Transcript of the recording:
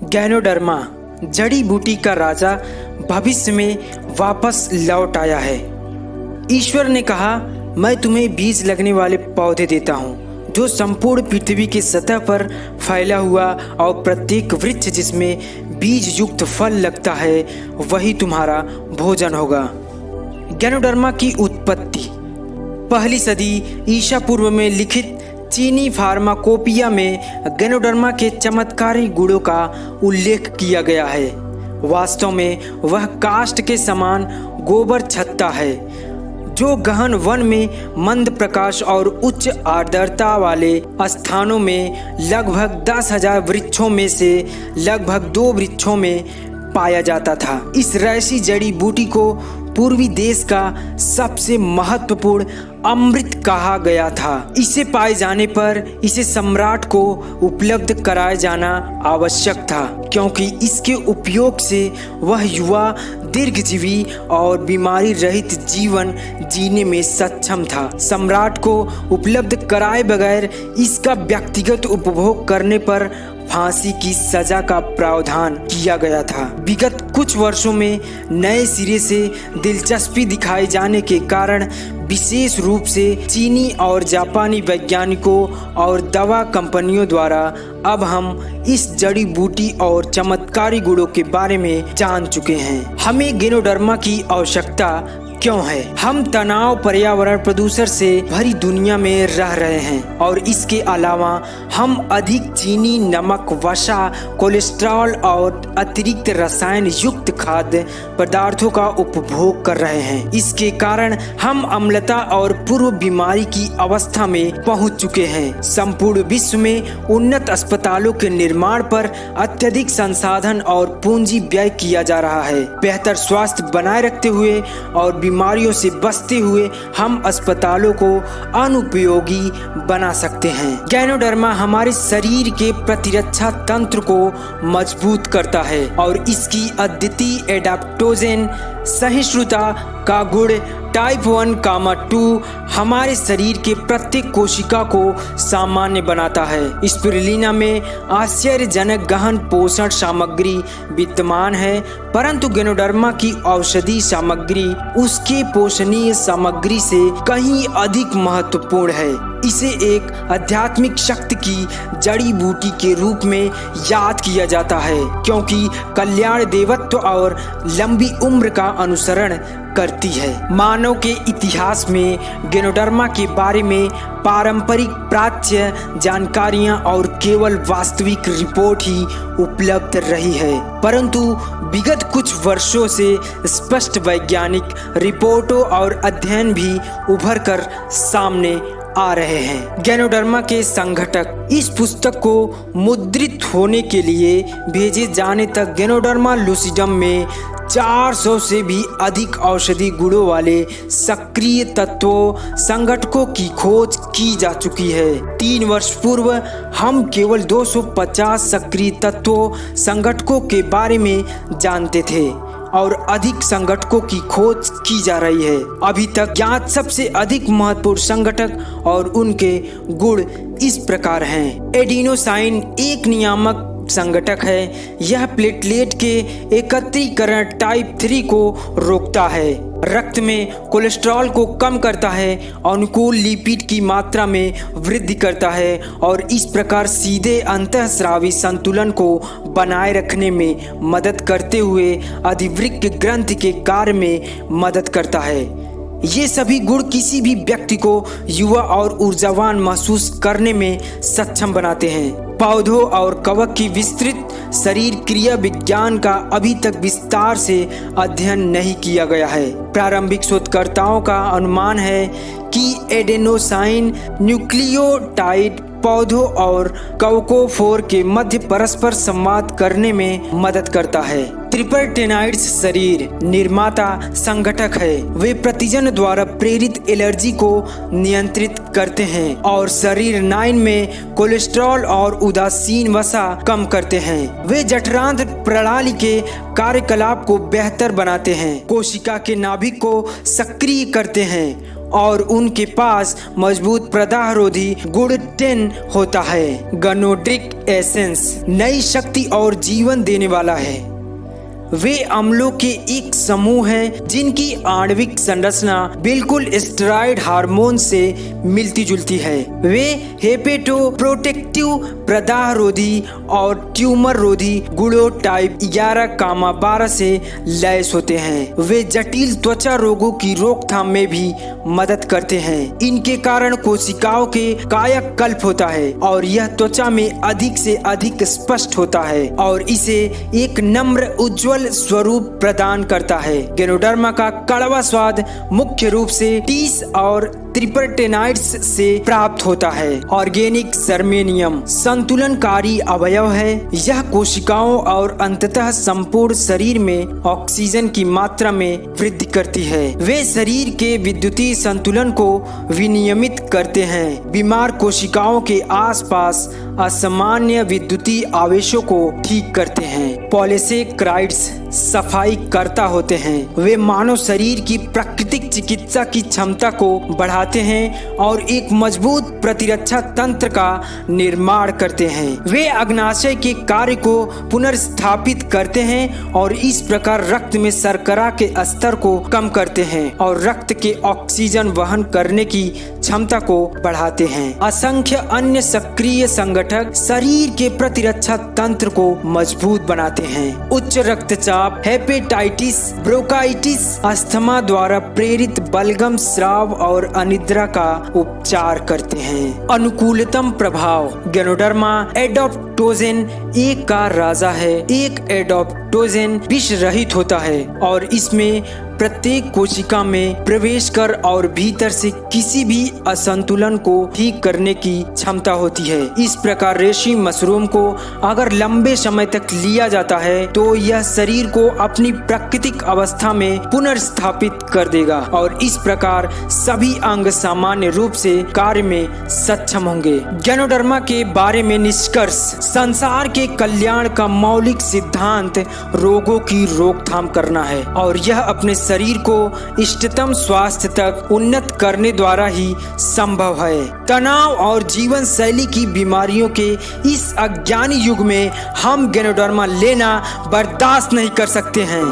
Ganoderma जड़ी बूटी का राजा भविष्य में वापस लौट आया है। ईश्वर ने कहा, मैं तुम्हें बीज लगने वाले पौधे देता हूँ जो संपूर्ण पृथ्वी की सतह पर फैला हुआ, और प्रत्येक वृक्ष जिसमें बीज युक्त फल लगता है वही तुम्हारा भोजन होगा। गैनोडर्मा की उत्पत्ति पहली सदी ईसा पूर्व में लिखित चीनी फार्माकोपिया में गैनोडर्मा के चमत्कारी गुणों का उल्लेख किया गया है। वास्तव में वह काष्ठ के समान गोबर छत्ता है जो गहन वन में मंद प्रकाश और उच्च आर्द्रता वाले स्थानों में लगभग 10,000 वृक्षों में से लगभग 2 वृक्षों में पाया जाता था। इस रैसी जड़ी बूटी को पूर्वी देश का सबसे महत्वपूर्ण अमृत कहा गया था। इसे पाए जाने पर इसे सम्राट को उपलब्ध कराया जाना आवश्यक था, क्योंकि इसके उपयोग से वह युवा दीर्घजीवी और बीमारी रहित जीवन जीने में सक्षम था। सम्राट को उपलब्ध कराए बगैर इसका व्यक्तिगत उपभोग करने पर फांसी की सजा का प्रावधान किया गया था। विगत कुछ वर्षों में नए सिरे से दिलचस्पी दिखाए जाने के कारण विशेष रूप से चीनी और जापानी वैज्ञानिकों और दवा कंपनियों द्वारा अब हम इस जड़ी बूटी और चमत्कारी गुणों के बारे में जान चुके हैं। हमें गैनोडर्मा की आवश्यकता क्यों है? हम तनाव, पर्यावरण प्रदूषण से भरी दुनिया में रह रहे हैं, और इसके अलावा हम अधिक चीनी, नमक, वसा, कोलेस्ट्रॉल और अतिरिक्त रसायन युक्त खाद्य पदार्थों का उपभोग कर रहे हैं। इसके कारण हम अम्लता और पूर्व बीमारी की अवस्था में पहुंच चुके हैं। संपूर्ण विश्व में उन्नत अस्पतालों के निर्माण पर अत्यधिक संसाधन और पूंजी व्यय किया जा रहा है। बेहतर स्वास्थ्य बनाए रखते हुए और बीमारियों से बचते हुए हम अस्पतालों को अनुपयोगी बना सकते हैं। गैनोडर्मा हमारे शरीर के प्रतिरक्षा तंत्र को मजबूत करता है, और इसकी अद्वितीय एडाप्टोजेन सहिष्णुता का गुण टाइप 1, 2 हमारे शरीर के प्रत्येक कोशिका को सामान्य बनाता है। स्पिरुलिना में आश्चर्यजनक गहन पोषण सामग्री विद्यमान है, परंतु गैनोडर्मा की औषधि सामग्री उसके पोषणीय सामग्री से कहीं अधिक महत्वपूर्ण है। इसे एक आध्यात्मिक शक्ति की जड़ी बूटी के रूप में याद किया जाता है, क्योंकि कल्याण, देवत्व और लंबी उम्र का अनुसरण करती है। मानव के इतिहास में गैनोडर्मा के बारे में पारंपरिक प्राच्य जानकारियां और केवल वास्तविक रिपोर्ट ही उपलब्ध रही है, परंतु विगत कुछ वर्षों से स्पष्ट वैज्ञानिक रिपोर्टों और अध्ययन भी उभर कर सामने आ रहे हैं। गैनोडर्मा के संघटक इस पुस्तक को मुद्रित होने के लिए भेजे जाने तक गैनोडर्मा लूसिडम में 400 से भी अधिक औषधि गुणों वाले सक्रिय तत्वों संगठकों की खोज की जा चुकी है। 3 वर्ष पूर्व हम केवल 250 सक्रिय तत्वों संगठकों के बारे में जानते थे, और अधिक संगठकों की खोज की जा रही है। अभी तक ज्ञात सबसे अधिक महत्वपूर्ण संगठक और उनके गुण इस प्रकार हैं। एडिनोसाइन एक नियामक संगठक है। यह प्लेटलेट के एकत्रीकरण टाइप 3 को रोकता है, रक्त में कोलेस्ट्रॉल को कम करता है, अनुकूल लिपिड की मात्रा में वृद्धि करता है, और इस प्रकार सीधे अंतःस्रावी संतुलन को बनाए रखने में मदद करते हुए अधिवृक्क ग्रंथि के कार्य में मदद करता है। ये सभी गुण किसी भी व्यक्ति को युवा और ऊर्जावान महसूस करने में सक्षम बनाते हैं। पौधों और कवक की विस्तृत शरीर क्रिया विज्ञान का अभी तक विस्तार से अध्ययन नहीं किया गया है। प्रारंभिक शोधकर्ताओं का अनुमान है कि एडेनोसाइन न्यूक्लियोटाइड पौधों और कवकोफोर के मध्य परस्पर संवाद करने में मदद करता है। ट्रिपरटेनाइड्स शरीर निर्माता संगठक है। वे प्रतिजन द्वारा प्रेरित एलर्जी को नियंत्रित करते हैं और शरीर 9 में कोलेस्ट्रॉल और उदासीन वसा कम करते हैं। वे जठरांत्र प्रणाली के कार्यकलाप को बेहतर बनाते हैं, कोशिका के नाभिक को सक्रिय करते हैं और उनके पास मजबूत प्रदाहरोधी गुण 10 होता है। गनोड्रिक एसेंस नई शक्ति और जीवन देने वाला है। वे अम्लों के एक समूह है जिनकी आणविक संरचना बिल्कुल स्टेरॉयड हार्मोन से मिलती जुलती है। वे हेपेटो प्रोटेक्टिव प्रदाहरोधी और ट्यूमर रोधी गुणों टाइप 11, से लैस होते हैं। वे जटिल त्वचा रोगों की रोकथाम में भी मदद करते हैं। इनके कारण कोशिकाओं के कायाकल्प होता है और यह त्वचा में अधिक से अधिक स्पष्ट होता है और इसे एक नम्र उज्ज्वल स्वरूप प्रदान करता है। गैनोडर्मा का कड़वा स्वाद मुख्य रूप से टीस और ट्रिपरटेनाइड्स से प्राप्त होता है। ऑर्गेनिक जर्मेनियम संतुलनकारी अवयव है। यह कोशिकाओं और अंततः संपूर्ण शरीर में ऑक्सीजन की मात्रा में वृद्धि करती है। वे शरीर के विद्युतीय संतुलन को विनियमित करते हैं। बीमार कोशिकाओं के आसपास असामान्य विद्युतीय आवेशों को ठीक करते हैं। पॉलीसेक्राइड्स सफाई करता होते हैं। वे मानव शरीर की प्राकृतिक चिकित्सा की क्षमता को बढ़ाते हैं और एक मजबूत प्रतिरक्षा तंत्र का निर्माण करते हैं। वे अग्नाशय के कार्य को पुनर्स्थापित करते हैं और इस प्रकार रक्त में शर्करा के स्तर को कम करते हैं और रक्त के ऑक्सीजन वहन करने की क्षमता को बढ़ाते हैं। असंख्य अन्य सक्रिय संगठक शरीर के प्रतिरक्षा तंत्र को मजबूत बनाते हैं। उच्च रक्तचाप, हेपेटाइटिस, ब्रोंकाइटिस, अस्थमा द्वारा प्रेरित बलगम स्राव और अनिद्रा का उपचार करते हैं। अनुकूलतम प्रभाव गैनोडर्मा एडोप्टोजेन एक का राजा है। एक एडोप्टोजेन विष रहित होता है और इसमें प्रत्येक कोशिका में प्रवेश कर और भीतर से किसी भी असंतुलन को ठीक करने की क्षमता होती है। इस प्रकार रेशमी मशरूम को अगर लंबे समय तक लिया जाता है तो यह शरीर को अपनी प्राकृतिक अवस्था में पुनर्स्थापित कर देगा और इस प्रकार सभी अंग सामान्य रूप से कार्य में सक्षम होंगे। गैनोडर्मा के बारे में निष्कर्ष: संसार के कल्याण का मौलिक सिद्धांत रोगों की रोकथाम करना है और यह अपने शरीर को इष्टतम स्वास्थ्य तक उन्नत करने द्वारा ही संभव है। तनाव और जीवन शैली की बीमारियों के इस अज्ञानी युग में हम गैनोडर्मा लेना बर्दाश्त नहीं कर सकते हैं।